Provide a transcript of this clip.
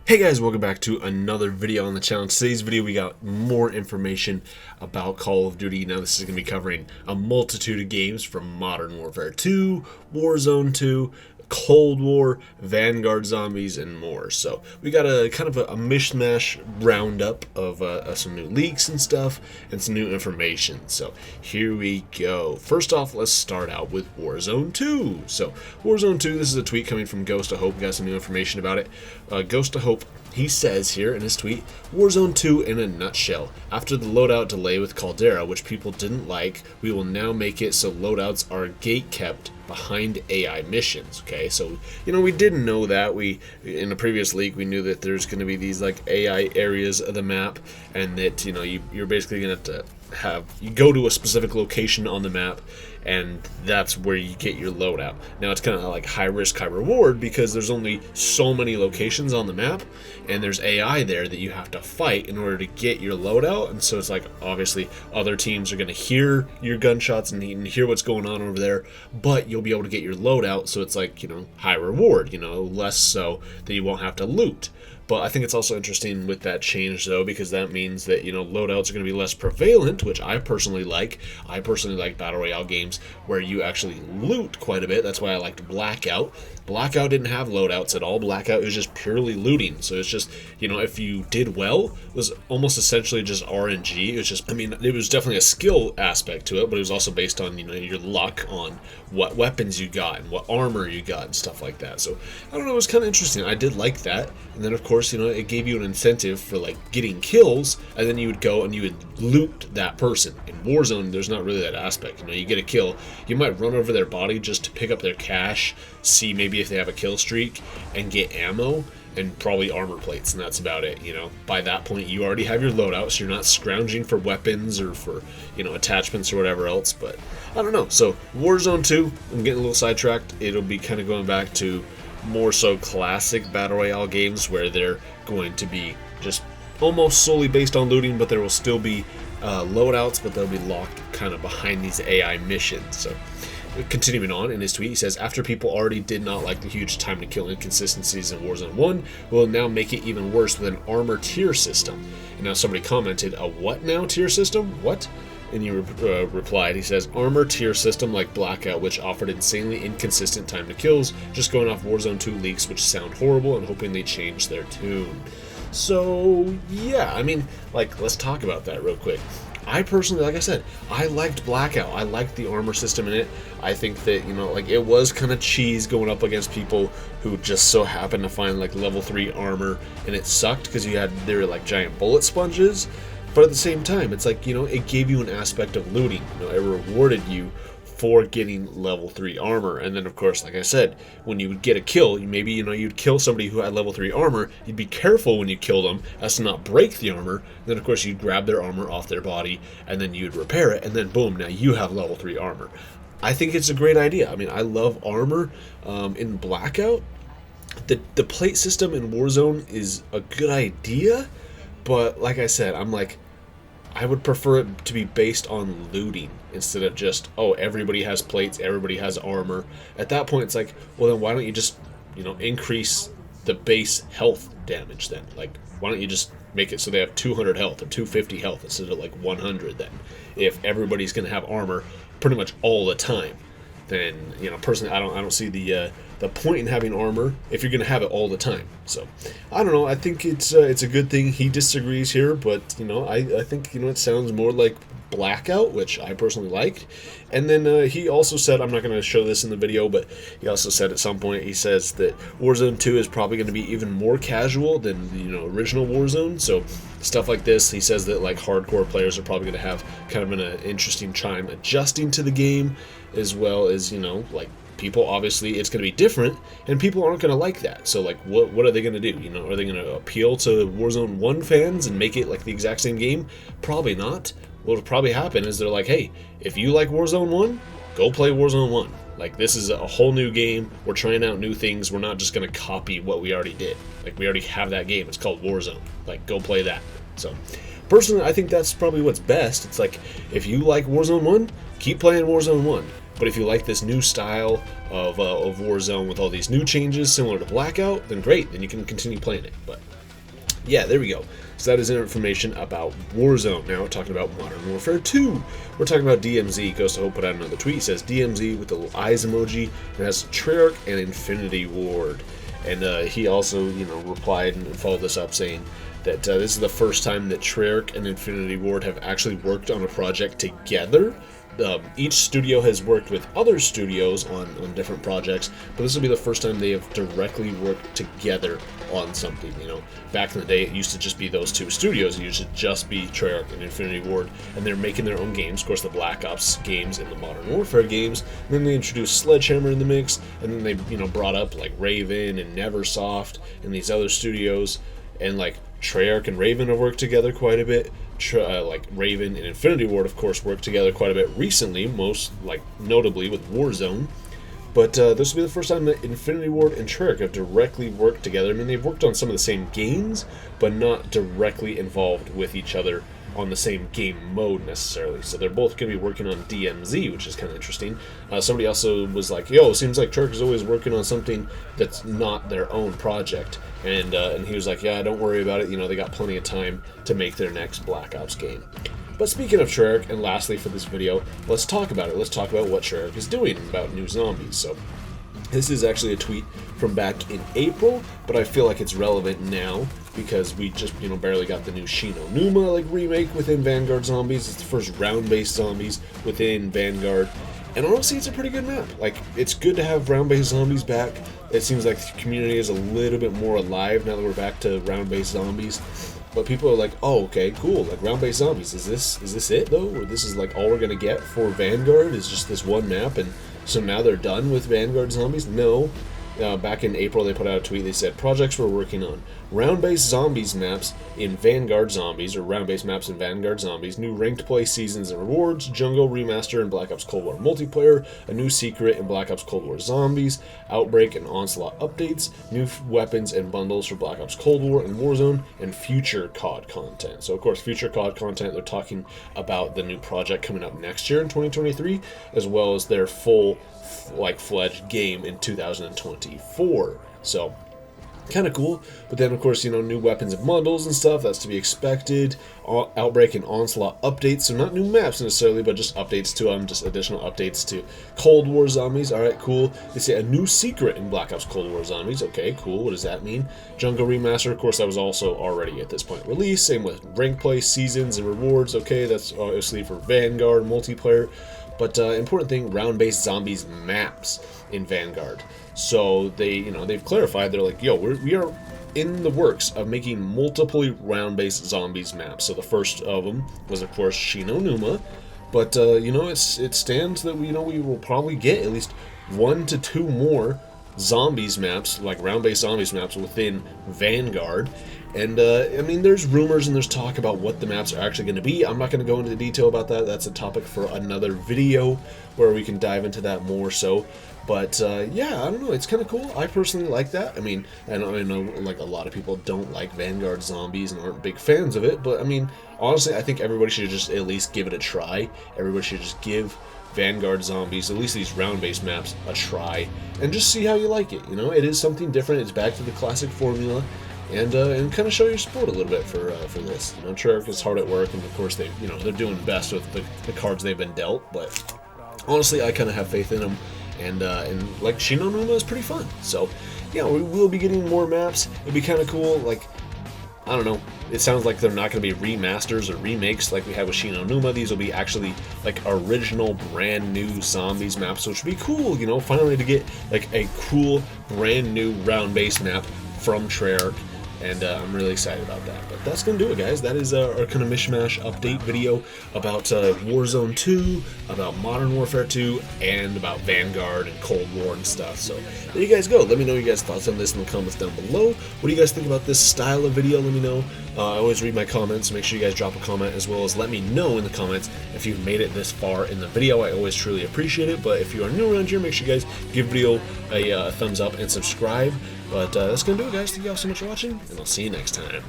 Hey guys, welcome back to another video on the channel. In today's video we got more information about Call of Duty. Now this is going to be covering a multitude of games from Modern Warfare 2, Warzone 2, Cold War, Vanguard Zombies, and more. So we got a kind of a mishmash roundup of some new leaks and stuff and some new information. So here we go. First off, let's start out with Warzone 2. So Warzone 2, this is a tweet coming from Ghost of Hope. We got some new information about it. Ghost of Hope, he says here in his tweet, Warzone 2 in a nutshell. After the loadout delay with Caldera, which people didn't like, we will now make it so loadouts are gate-kept behind AI missions. Okay, so we didn't know that. We in the previous leak we knew that there's going to be these like AI areas of the map, and that you're basically going to have you go to a specific location on the map, and that's where you get your loadout. Now it's kind of like high risk, high reward, because there's only so many locations on the map, and there's AI there that you have to fight in order to get your loadout. And so it's like, obviously other teams are going to hear your gunshots and hear what's going on over there, but you'll be able to get your loadout, so it's like, high reward, less so that you won't have to loot. But I think it's also interesting with that change, though, because that means that, loadouts are going to be less prevalent, which I personally like. I personally like Battle Royale games where you actually loot quite a bit. That's why I liked Blackout. Blackout didn't have loadouts at all. Blackout was just purely looting. So it's just, if you did well, it was almost essentially just RNG. It was just, it was definitely a skill aspect to it, but it was also based on, your luck on what weapons you got and what armor you got and stuff like that. So, I don't know, it was kind of interesting. I did like that. And then, of course, it gave you an incentive for, like, getting kills, and then you would go and you would loot that person. In Warzone, there's not really that aspect. You get a kill, you might run over their body just to pick up their cash, see maybe if they have a kill streak, and get ammo, and probably armor plates, and that's about it. By that point you already have your loadout, so you're not scrounging for weapons or for attachments or whatever else. But I don't know. So Warzone 2, I'm getting a little sidetracked. It'll be kind of going back to more so classic Battle Royale games where they're going to be just almost solely based on looting, but there will still be loadouts, but they'll be locked kind of behind these AI missions. So continuing on in his tweet, he says, after people already did not like the huge time to kill inconsistencies in Warzone 1, we'll now make it even worse with an armor tier system. And now somebody commented, a what now tier system? What? And he replied, he says, armor tier system like Blackout, which offered insanely inconsistent time to kills, just going off Warzone 2 leaks, which sound horrible, and hoping they change their tune. So yeah, let's talk about that real quick. I personally, like I said, I liked Blackout. I liked the armor system in it. I think that, it was kind of cheese going up against people who just so happened to find, level 3 armor, and it sucked because they were like giant bullet sponges. But at the same time, it's like, it gave you an aspect of looting. It rewarded you for getting level 3 armor. And then, of course, like I said, when you would get a kill, maybe, you'd kill somebody who had level 3 armor. You'd be careful when you kill them as to not break the armor. And then, of course, you'd grab their armor off their body, and then you'd repair it, and then boom, now you have level 3 armor. I think it's a great idea. I love armor. In Blackout, the plate system in Warzone is a good idea, but like I said, I would prefer it to be based on looting instead of just, everybody has plates, everybody has armor. At that point, it's like, well, then why don't you just, increase the base health damage then? Why don't you just make it so they have 200 health or 250 health instead of 100 then? If everybody's going to have armor pretty much all the time, then, personally, I don't see the point in having armor if you're going to have it all the time. So, I don't know. I think it's a good thing. He disagrees here, but, I think, it sounds more like Blackout, which I personally liked. And then he also said, I'm not going to show this in the video, but he also said at some point, he says that Warzone 2 is probably going to be even more casual than the original Warzone. So stuff like this, he says that hardcore players are probably going to have kind of an interesting time adjusting to the game, as well as people, obviously it's going to be different, and people aren't going to like that. So what are they going to do? Are they going to appeal to Warzone 1 fans and make it the exact same game? Probably not. What'll probably happen is they're like, hey, if you like Warzone 1, go play Warzone 1. This is a whole new game. We're trying out new things. We're not just going to copy what we already did. We already have that game. It's called Warzone. Go play that. So personally, I think that's probably what's best. It's if you like Warzone 1, keep playing Warzone 1. But if you like this new style of Warzone with all these new changes similar to Blackout, then great, then you can continue playing it. But yeah, there we go. So that is information about Warzone. Now we're talking about Modern Warfare 2. We're talking about DMZ. Ghost of Hope put out another tweet. He says DMZ with the little eyes emoji. It has Treyarch and Infinity Ward. And he also, replied and followed this up saying that this is the first time that Treyarch and Infinity Ward have actually worked on a project together. Each studio has worked with other studios on different projects, but this will be the first time they have directly worked together on something. Back in the day, it used to just be those two studios. It used to just be Treyarch and Infinity Ward, and they're making their own games. Of course, the Black Ops games and the Modern Warfare games. And then they introduced Sledgehammer in the mix, and then they brought up like Raven and Neversoft and these other studios, and like Treyarch and Raven have worked together quite a bit. Like Raven and Infinity Ward, of course, worked together quite a bit recently, most notably with Warzone. But this will be the first time that Infinity Ward and Treyarch have directly worked together. I mean, they've worked on some of the same games, but not directly involved with each other on the same game mode necessarily. So they're both going to be working on DMZ, which is kind of interesting. Somebody also was like, yo, it seems like Treyarch is always working on something that's not their own project. And he was like, yeah, don't worry about it. They got plenty of time to make their next Black Ops game. But speaking of Treyarch, and lastly for this video, let's talk about it. Let's talk about what Treyarch is doing about new zombies. So this is actually a tweet from back in April, but I feel like it's relevant now because we just, barely got the new Shino Numa remake within Vanguard Zombies. It's the first round-based zombies within Vanguard. And honestly, it's a pretty good map. It's good to have round-based zombies back. It seems like the community is a little bit more alive now that we're back to round-based zombies. But people are like, oh, okay, cool, round-based zombies. Is this it, though? Or this is, all we're going to get for Vanguard is just this one map, and so now they're done with Vanguard zombies? No. Back in April, they put out a tweet. They said, projects we're working on. Round-based zombies maps in Vanguard Zombies, or round-based maps in Vanguard Zombies, new ranked play seasons and rewards, Jungle Remaster in Black Ops Cold War multiplayer, a new secret in Black Ops Cold War Zombies, Outbreak and Onslaught updates, new weapons and bundles for Black Ops Cold War and Warzone, and future COD content. So, of course, future COD content, they're talking about the new project coming up next year in 2023, as well as their full fledged game in 2024. So kind of cool. But then of course, new weapons and bundles and stuff, that's to be expected. Outbreak and Onslaught updates, so not new maps necessarily, but just updates to them, just additional updates to Cold War Zombies. Alright, cool. They say a new secret in Black Ops Cold War Zombies. Okay, cool. What does that mean? Jungle Remaster, of course, that was also already at this point released. Same with rank play, seasons, and rewards. Okay, that's obviously for Vanguard multiplayer. But important thing, round-based zombies maps in Vanguard. So they've clarified. They're like, yo, we are in the works of making multiple round-based zombies maps. So the first of them was, of course, Shino Numa. But it stands that we will probably get at least 1 to 2 more zombies maps, round-based zombies maps within Vanguard. And I mean, there's rumors and there's talk about what the maps are actually going to be. I'm not going to go into detail about that. That's a topic for another video where we can dive into that more so. But yeah, I don't know, it's kind of cool. I personally like that. I mean, I know a lot of people don't like Vanguard Zombies and aren't big fans of it, but I mean, honestly, I think everybody should just at least give it a try. Everybody should just give Vanguard Zombies, at least these round-based maps, a try, and just see how you like it. It is something different. It's back to the classic formula, and kind of show your support a little bit for this. Treyarch is hard at work, and of course they're doing best with the cards they've been dealt. But honestly, I kind of have faith in them, and Shino Numa is pretty fun. So yeah, we will be getting more maps. It'd be kind of cool. I don't know. It sounds like they're not going to be remasters or remakes like we had with Shino Numa. These will be actually original, brand new zombies maps, which would be cool. Finally to get a cool, brand new round-based map from Treyarch. And I'm really excited about that. But that's going to do it, guys. That is our kind of mishmash update video about Warzone 2, about Modern Warfare 2, and about Vanguard and Cold War and stuff. So there you guys go. Let me know your guys' thoughts on this in the comments down below. What do you guys think about this style of video? Let me know. I always read my comments. Make sure you guys drop a comment, as well as let me know in the comments if you've made it this far in the video. I always truly appreciate it. But if you are new around here, make sure you guys give the video a thumbs up and subscribe. But that's going to do it, guys. Thank you all so much for watching, and I'll see you next time.